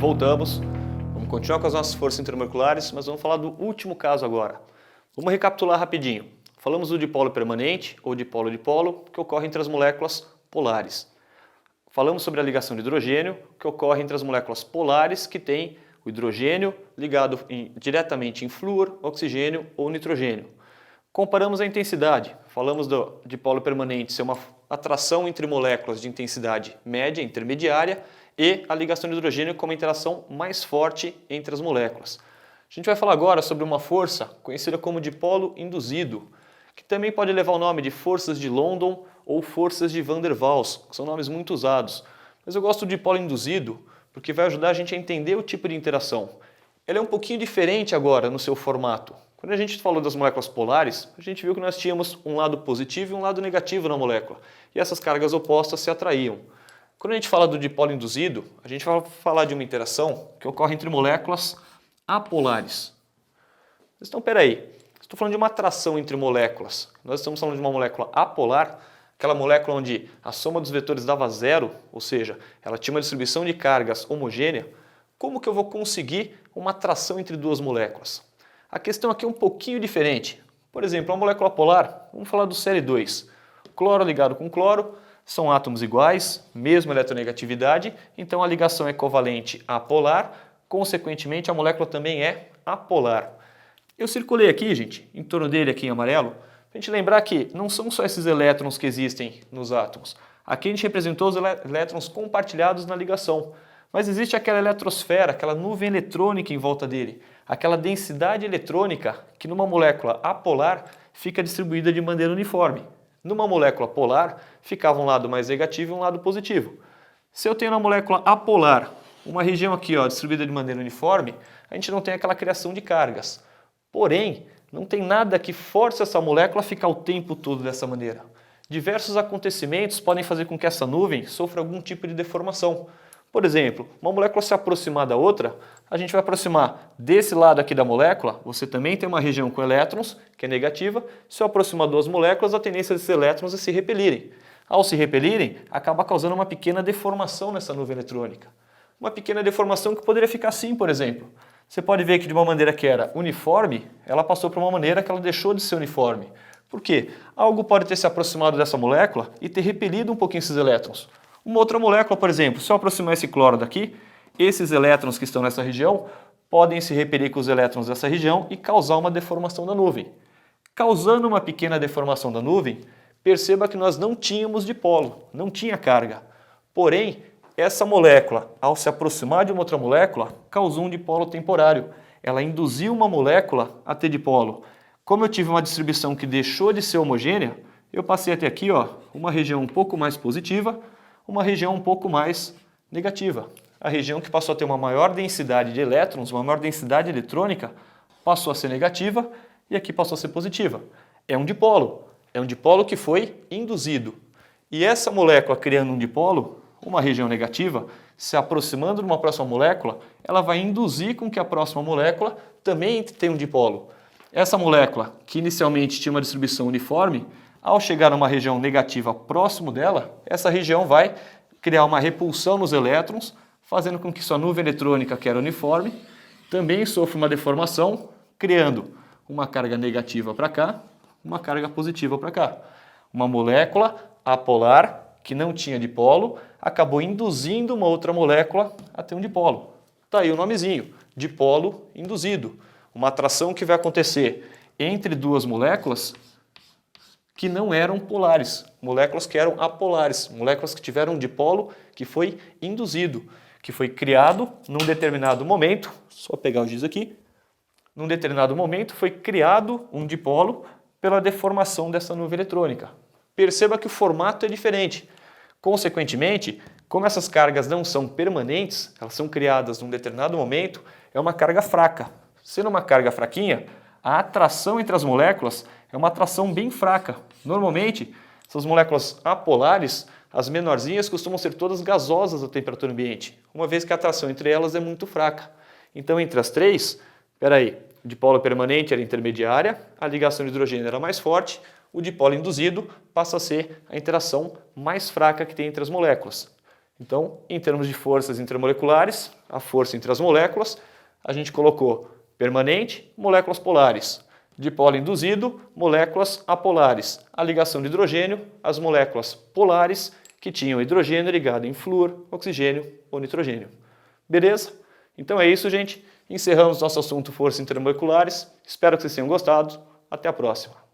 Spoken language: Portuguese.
voltamos. Vamos continuar com as nossas forças intermoleculares, mas vamos falar do último caso agora. Vamos recapitular rapidinho. Falamos do dipolo permanente ou dipolo-dipolo, que ocorre entre as moléculas polares. Falamos sobre a ligação de hidrogênio, que ocorre entre as moléculas polares, que tem o hidrogênio ligado diretamente em flúor, oxigênio ou nitrogênio. Comparamos a intensidade. Falamos do dipolo permanente ser uma atração entre moléculas de intensidade média, intermediária, e a ligação de hidrogênio como a interação mais forte entre as moléculas. A gente vai falar agora sobre uma força conhecida como dipolo induzido, que também pode levar o nome de forças de London ou forças de Van der Waals, que são nomes muito usados. Mas eu gosto de dipolo induzido porque vai ajudar a gente a entender o tipo de interação. Ele é um pouquinho diferente agora no seu formato. Quando a gente falou das moléculas polares, a gente viu que nós tínhamos um lado positivo e um lado negativo na molécula, e essas cargas opostas se atraíam. Quando a gente fala do dipolo induzido, a gente vai falar de uma interação que ocorre entre moléculas apolares. Então, peraí, estou falando de uma atração entre moléculas. Nós estamos falando de uma molécula apolar, aquela molécula onde a soma dos vetores dava zero, ou seja, ela tinha uma distribuição de cargas homogênea. Como que eu vou conseguir uma atração entre duas moléculas? A questão aqui é um pouquinho diferente. Por exemplo, a molécula polar, vamos falar do Cl2. Cloro ligado com cloro, são átomos iguais, mesma eletronegatividade, então a ligação é covalente apolar, consequentemente a molécula também é apolar. Eu circulei aqui, gente, em torno dele aqui em amarelo, para a gente lembrar que não são só esses elétrons que existem nos átomos. Aqui a gente representou os elétrons compartilhados na ligação, mas existe aquela eletrosfera, aquela nuvem eletrônica em volta dele, aquela densidade eletrônica que numa molécula apolar fica distribuída de maneira uniforme. Numa molécula polar, ficava um lado mais negativo e um lado positivo. Se eu tenho na molécula apolar uma região aqui distribuída de maneira uniforme, a gente não tem aquela criação de cargas. Porém, não tem nada que force essa molécula a ficar o tempo todo dessa maneira. Diversos acontecimentos podem fazer com que essa nuvem sofra algum tipo de deformação. Por exemplo, uma molécula se aproximar da outra, a gente vai aproximar desse lado aqui da molécula, você também tem uma região com elétrons, que é negativa. Se eu aproximar duas moléculas, a tendência desses elétrons é se repelirem. Ao se repelirem, acaba causando uma pequena deformação nessa nuvem eletrônica. Uma pequena deformação que poderia ficar assim, por exemplo. Você pode ver que de uma maneira que era uniforme, ela passou para uma maneira que ela deixou de ser uniforme. Por quê? Algo pode ter se aproximado dessa molécula e ter repelido um pouquinho esses elétrons. Uma outra molécula, por exemplo, se eu aproximar esse cloro daqui, esses elétrons que estão nessa região podem se repelir com os elétrons dessa região e causar uma deformação da nuvem. Causando uma pequena deformação da nuvem, perceba que nós não tínhamos dipolo, não tinha carga. Porém, essa molécula, ao se aproximar de uma outra molécula, causou um dipolo temporário. Ela induziu uma molécula a ter dipolo. Como eu tive uma distribuição que deixou de ser homogênea, eu passei a ter aqui uma região um pouco mais positiva, uma região um pouco mais negativa. A região que passou a ter uma maior densidade de elétrons, uma maior densidade eletrônica, passou a ser negativa e aqui passou a ser positiva. É um dipolo que foi induzido. E essa molécula criando um dipolo, uma região negativa, se aproximando de uma próxima molécula, ela vai induzir com que a próxima molécula também tenha um dipolo. Essa molécula, que inicialmente tinha uma distribuição uniforme, ao chegar numa região negativa próximo dela, essa região vai criar uma repulsão nos elétrons, fazendo com que sua nuvem eletrônica, que era uniforme, também sofra uma deformação, criando uma carga negativa para cá, uma carga positiva para cá. Uma molécula apolar, que não tinha dipolo, acabou induzindo uma outra molécula a ter um dipolo. Está aí o nomezinho, dipolo induzido. Uma atração que vai acontecer entre duas moléculas que não eram polares, moléculas que eram apolares, moléculas que tiveram um dipolo que foi induzido, que foi criado num determinado momento, só pegar o giz aqui, num determinado momento foi criado um dipolo pela deformação dessa nuvem eletrônica. Perceba que o formato é diferente. Consequentemente, como essas cargas não são permanentes, elas são criadas num determinado momento, é uma carga fraca. Sendo uma carga fraquinha, a atração entre as moléculas é uma atração bem fraca. Normalmente, essas moléculas apolares, as menorzinhas, costumam ser todas gasosas à temperatura ambiente, uma vez que a atração entre elas é muito fraca. Então, entre as três, o dipolo permanente era intermediária, a ligação de hidrogênio era mais forte, o dipolo induzido passa a ser a interação mais fraca que tem entre as moléculas. Então, em termos de forças intermoleculares, a força entre as moléculas, a gente colocou permanente, moléculas polares. Dipolo induzido, moléculas apolares. A ligação de hidrogênio, as moléculas polares que tinham hidrogênio ligado em flúor, oxigênio ou nitrogênio. Beleza? Então é isso, gente. Encerramos nosso assunto forças intermoleculares. Espero que vocês tenham gostado. Até a próxima.